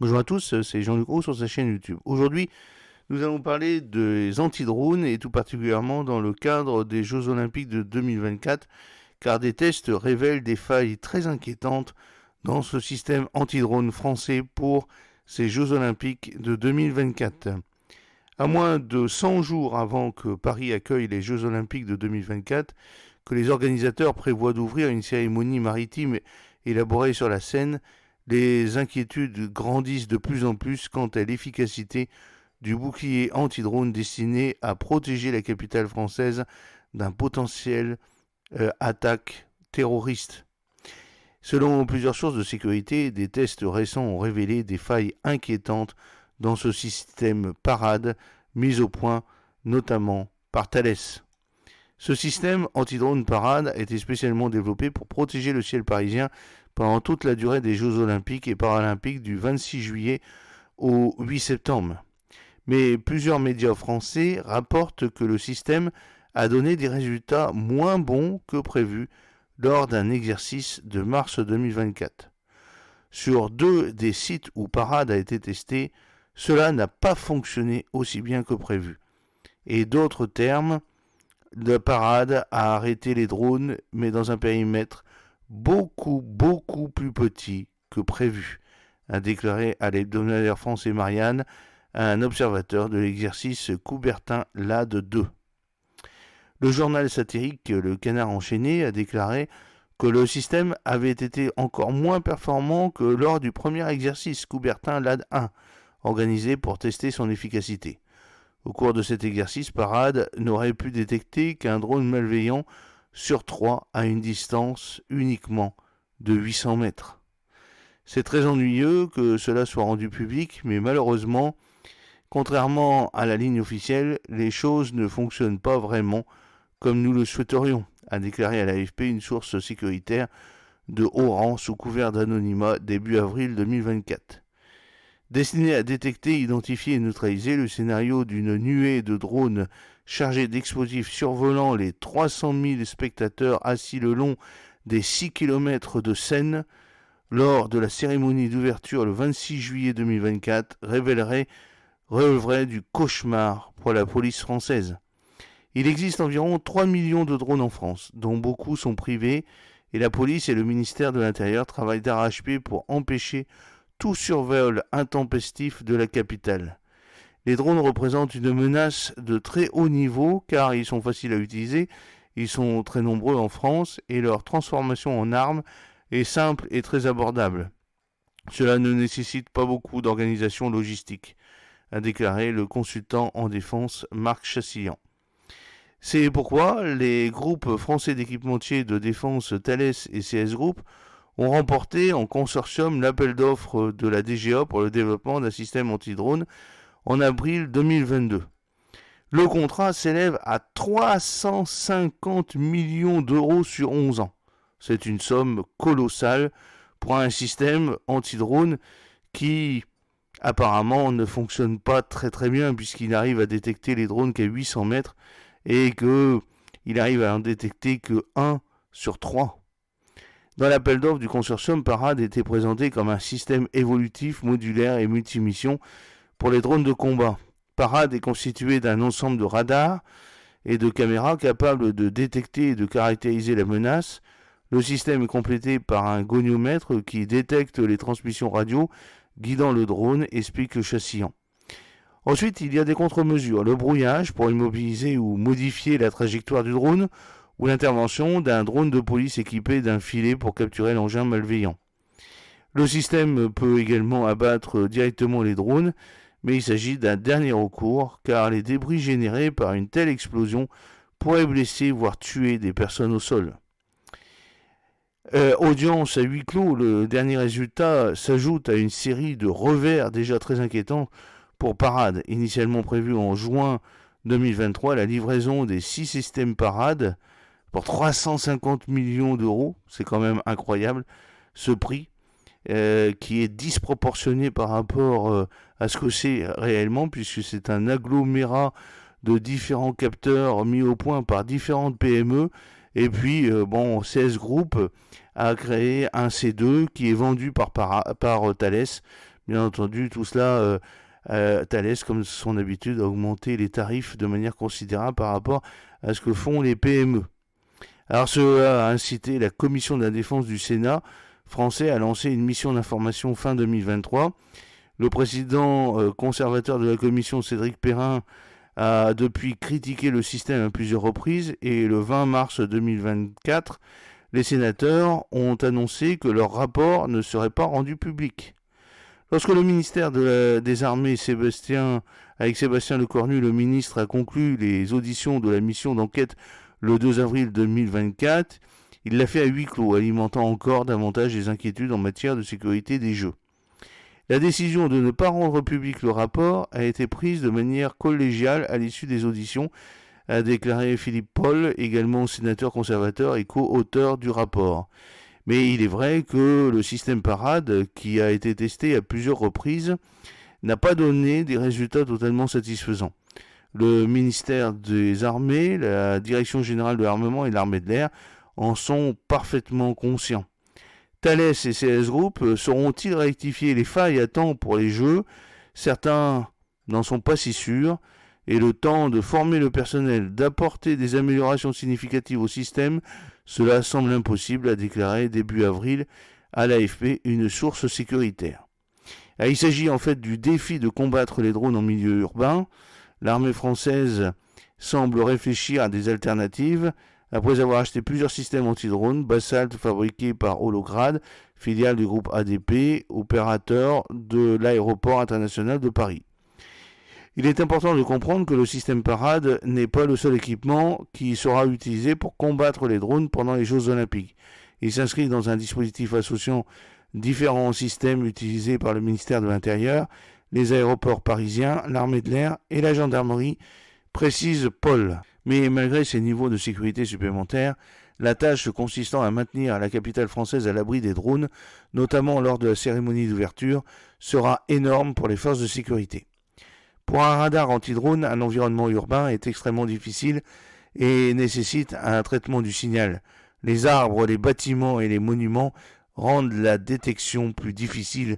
Bonjour à tous, c'est Jean-Luc Roux sur sa chaîne YouTube. Aujourd'hui, nous allons parler des anti-drones et tout particulièrement dans le cadre des Jeux Olympiques de 2024, car des tests révèlent des failles très inquiétantes dans ce système anti-drone français pour ces Jeux Olympiques de 2024. À moins de 100 jours avant que Paris accueille les Jeux Olympiques de 2024, que les organisateurs prévoient d'ouvrir une cérémonie maritime élaborée sur la Seine, les inquiétudes grandissent de plus en plus quant à l'efficacité du bouclier anti-drone destiné à protéger la capitale française d'un potentiel attaque terroriste. Selon plusieurs sources de sécurité, des tests récents ont révélé des failles inquiétantes dans ce système parade mis au point notamment par Thales. Ce système anti-drone parade a été spécialement développé pour protéger le ciel parisien pendant toute la durée des Jeux Olympiques et Paralympiques du 26 juillet au 8 septembre. Mais plusieurs médias français rapportent que le système a donné des résultats moins bons que prévu lors d'un exercice de mars 2024. Sur 2 des sites où Parade a été testé, cela n'a pas fonctionné aussi bien que prévu. Et d'autres termes, la Parade a arrêté les drones, mais dans un périmètre beaucoup plus petit que prévu, a déclaré à l'hebdomadaire français Marianne un observateur de l'exercice Coubertin LAD 2. Le journal satirique Le Canard enchaîné a déclaré que le système avait été encore moins performant que lors du premier exercice Coubertin LAD 1, organisé pour tester son efficacité. Au cours de cet exercice, Parade n'aurait pu détecter qu'un drone malveillant sur 3 à une distance uniquement de 800 mètres. C'est très ennuyeux que cela soit rendu public, mais malheureusement, contrairement à la ligne officielle, les choses ne fonctionnent pas vraiment comme nous le souhaiterions, a déclaré à l'AFP une source sécuritaire de haut rang sous couvert d'anonymat début avril 2024. Destiné à détecter, identifier et neutraliser le scénario d'une nuée de drones chargés d'explosifs survolant les 300 000 spectateurs assis le long des 6 km de Seine lors de la cérémonie d'ouverture le 26 juillet 2024 relèverait du cauchemar pour la police française. Il existe environ 3 millions de drones en France, dont beaucoup sont privés, et la police et le ministère de l'Intérieur travaillent d'arrache-pied pour empêcher tout survol intempestif de la capitale. Les drones représentent une menace de très haut niveau car ils sont faciles à utiliser, ils sont très nombreux en France et leur transformation en arme est simple et très abordable. Cela ne nécessite pas beaucoup d'organisation logistique, a déclaré le consultant en défense Marc Chassillan. C'est pourquoi les groupes français d'équipementiers de défense Thales et CS Group ont remporté en consortium l'appel d'offres de la DGA pour le développement d'un système anti-drone en avril 2022. Le contrat s'élève à 350 millions d'euros sur 11 ans. C'est une somme colossale pour un système anti-drone qui apparemment ne fonctionne pas très bien puisqu'il arrive à détecter les drones qu'à 800 mètres et qu'il arrive à en détecter que 1 sur 3. Dans l'appel d'offres du consortium, Parade était présenté comme un système évolutif, modulaire et multimission pour les drones de combat. Parade est constitué d'un ensemble de radars et de caméras capables de détecter et de caractériser la menace. Le système est complété par un goniomètre qui détecte les transmissions radio guidant le drone, explique Chassillan. Ensuite, il y a des contre-mesures, le brouillage pour immobiliser ou modifier la trajectoire du drone, ou l'intervention d'un drone de police équipé d'un filet pour capturer l'engin malveillant. Le système peut également abattre directement les drones, mais il s'agit d'un dernier recours, car les débris générés par une telle explosion pourraient blesser, voire tuer des personnes au sol. Audience à huis clos, le dernier résultat s'ajoute à une série de revers déjà très inquiétants pour Parade. Initialement prévu en juin 2023, la livraison des 6 systèmes Parade pour 350 millions d'euros, c'est quand même incroyable, ce prix qui est disproportionné par rapport à ce que c'est réellement, puisque c'est un agglomérat de différents capteurs mis au point par différentes PME, et puis CS Group a créé un C2 qui est vendu par Thales, Bien entendu, tout cela, Thales, comme son habitude, a augmenté les tarifs de manière considérable par rapport à ce que font les PME. Alors cela a incité la commission de la défense du Sénat français à lancer une mission d'information fin 2023. Le président conservateur de la commission, Cédric Perrin, a depuis critiqué le système à plusieurs reprises et le 20 mars 2024, les sénateurs ont annoncé que leur rapport ne serait pas rendu public. Lorsque le ministère des Armées, avec Sébastien Lecornu, le ministre, a conclu les auditions de la mission d'enquête le 2 avril 2024, il l'a fait à huis clos, alimentant encore davantage les inquiétudes en matière de sécurité des Jeux. La décision de ne pas rendre public le rapport a été prise de manière collégiale à l'issue des auditions, a déclaré Philippe Paul, également sénateur conservateur et co-auteur du rapport. Mais il est vrai que le système Parade, qui a été testé à plusieurs reprises, n'a pas donné des résultats totalement satisfaisants. Le ministère des Armées, la Direction générale de l'armement et l'armée de l'air en sont parfaitement conscients. Thales et CS Group sauront-ils rectifier les failles à temps pour les Jeux? Certains n'en sont pas si sûrs, et le temps de former le personnel, d'apporter des améliorations significatives au système, cela semble impossible, a déclaré début avril à l'AFP une source sécuritaire. Il s'agit en fait du défi de combattre les drones en milieu urbain. L'armée française semble réfléchir à des alternatives. Après avoir acheté plusieurs systèmes anti-drones, Basalt fabriqués par Holograd, filiale du groupe ADP, opérateur de l'aéroport international de Paris. Il est important de comprendre que le système Parade n'est pas le seul équipement qui sera utilisé pour combattre les drones pendant les Jeux Olympiques. Il s'inscrit dans un dispositif associant différents systèmes utilisés par le ministère de l'Intérieur, les aéroports parisiens, l'armée de l'air et la gendarmerie, précise Paul. Mais malgré ces niveaux de sécurité supplémentaires, la tâche consistant à maintenir la capitale française à l'abri des drones, notamment lors de la cérémonie d'ouverture, sera énorme pour les forces de sécurité. Pour un radar anti-drone, un environnement urbain est extrêmement difficile et nécessite un traitement du signal. Les arbres, les bâtiments et les monuments rendent la détection plus difficile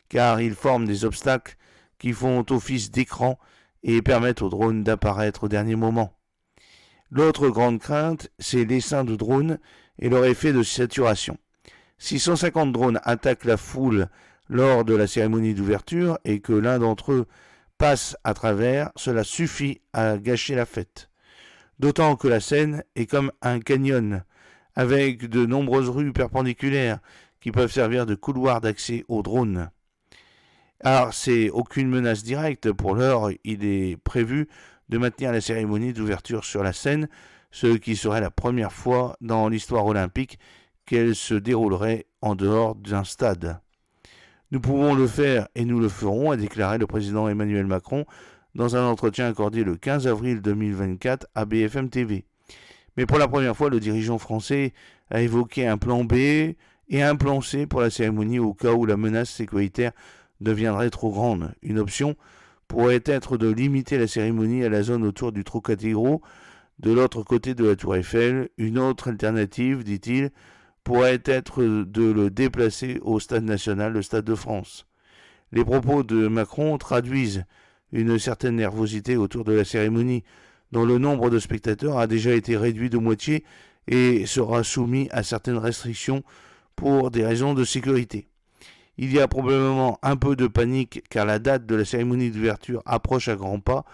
car ils forment des obstacles qui font office d'écran et permettent aux drones d'apparaître au dernier moment. L'autre grande crainte, c'est l'essaim de drones et leur effet de saturation. Si 150 drones attaquent la foule lors de la cérémonie d'ouverture et que l'un d'entre eux passe à travers, cela suffit à gâcher la fête. D'autant que la scène est comme un canyon, avec de nombreuses rues perpendiculaires qui peuvent servir de couloir d'accès aux drones. Alors, c'est aucune menace directe. Pour l'heure, il est prévu de maintenir la cérémonie d'ouverture sur la scène, ce qui serait la première fois dans l'histoire olympique qu'elle se déroulerait en dehors d'un stade. Nous pouvons le faire et nous le ferons, a déclaré le président Emmanuel Macron dans un entretien accordé le 15 avril 2024 à BFM TV. Mais pour la première fois, le dirigeant français a évoqué un plan B et un plan C pour la cérémonie au cas où la menace sécuritaire deviendrait trop grande. Une option pourrait être de limiter la cérémonie à la zone autour du Trocadéro, de l'autre côté de la Tour Eiffel. Une autre alternative, dit-il, pourrait être de le déplacer au Stade national, le Stade de France. Les propos de Macron traduisent une certaine nervosité autour de la cérémonie, dont le nombre de spectateurs a déjà été réduit de moitié et sera soumis à certaines restrictions pour des raisons de sécurité. Il y a probablement un peu de panique car la date de la cérémonie d'ouverture approche à grands pas.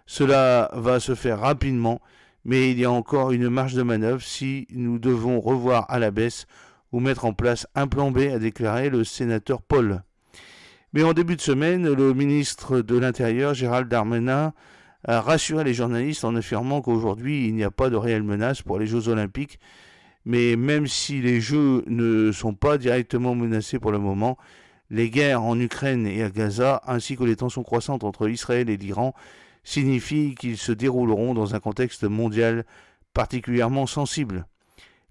Cela va se faire rapidement, mais il y a encore une marge de manœuvre si nous devons revoir à la baisse ou mettre en place un plan B, a déclaré le sénateur Paul. Mais en début de semaine, le ministre de l'Intérieur, Gérald Darmanin, a rassuré les journalistes en affirmant qu'aujourd'hui, il n'y a pas de réelle menace pour les Jeux Olympiques. Mais même si les Jeux ne sont pas directement menacés pour le moment, les guerres en Ukraine et à Gaza, ainsi que les tensions croissantes entre Israël et l'Iran, signifient qu'ils se dérouleront dans un contexte mondial particulièrement sensible.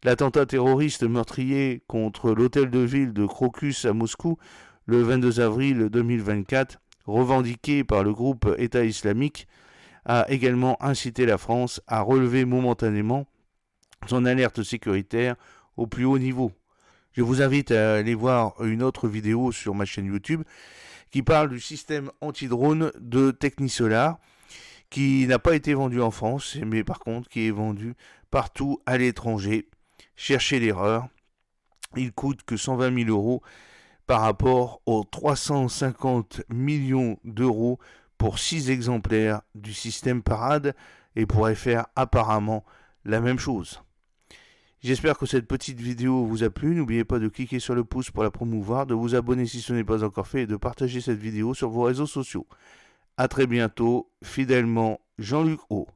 L'attentat terroriste meurtrier contre l'hôtel de ville de Crocus à Moscou le 22 avril 2024, revendiqué par le groupe État islamique, a également incité la France à relever momentanément son alerte sécuritaire au plus haut niveau. Je vous invite à aller voir une autre vidéo sur ma chaîne YouTube qui parle du système anti-drone de Technisolar, qui n'a pas été vendu en France, mais par contre qui est vendu partout à l'étranger. Cherchez l'erreur. Il coûte que 120 000 euros par rapport aux 350 millions d'euros pour 6 exemplaires du système Parade et pourrait faire apparemment la même chose. J'espère que cette petite vidéo vous a plu. N'oubliez pas de cliquer sur le pouce pour la promouvoir, de vous abonner si ce n'est pas encore fait et de partager cette vidéo sur vos réseaux sociaux. A très bientôt, fidèlement Jean-Luc O.